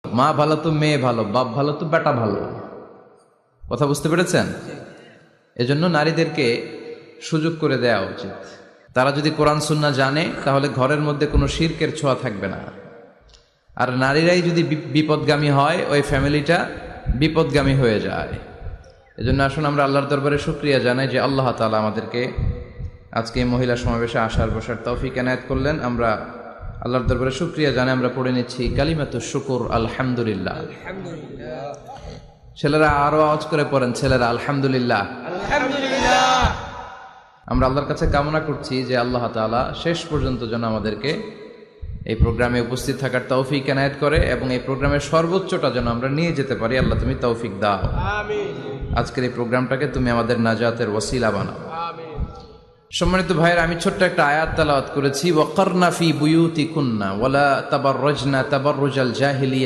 মা ভালো তো মেয়ে ভালো, বাপ ভালো তো বেটা ভালো। কথা বুঝতে পেরেছেন? এজন্য নারীদেরকে সুযোগ করে দেওয়া উচিত। তারা যদি কোরআন সুন্নাহ জানে তাহলে ঘরের মধ্যে কোনো শিরকের ছোঁয়া থাকবে না। আর নারীরাই যদি বিপদগামী হয়, ওই ফ্যামিলিটা বিপদগামী হয়ে যায়। এজন্য আসুন আমরা আল্লাহর দরবারে শুকরিয়া জানাই যে আল্লাহ তাআলা আমাদেরকে আজকে এই মহিলা সমাবেশে আসার বসার তৌফিক এনায়েত করলেন। আমরা আল্লাহর দরবারে শুকরিয়া জানাই। আমরা পড়ে নিচ্ছি কালিমাতুশ শুকর, আলহামদুলিল্লাহ। ছেলেরা আরো আওয়াজ করে পড়েন, ছেলেরা আলহামদুলিল্লাহ। আমরা আল্লাহর কাছে কামনা করছি যে আল্লাহ তাআলা শেষ পর্যন্ত যেন আমাদেরকে এই প্রোগ্রামে উপস্থিত থাকার তৌফিক এনায়েত করে এবং এই প্রোগ্রামের সর্বোচ্চটা যেন আমরা নিয়ে যেতে পারি। আল্লাহ তুমি তৌফিক দাও। আজকের এই প্রোগ্রামটাকে তুমি আমাদের নাজাতের ওসিলা বানাও। সম্মানিত ভাইয়ের, আমি ছোট্ট একটা আয়াত তেলাওয়াত করেছি, ওয়াকারনা ফি বুয়ুতিকুন্না ওয়ালা তাবাররাজনা তাবাররুজাল জাহিলিয়া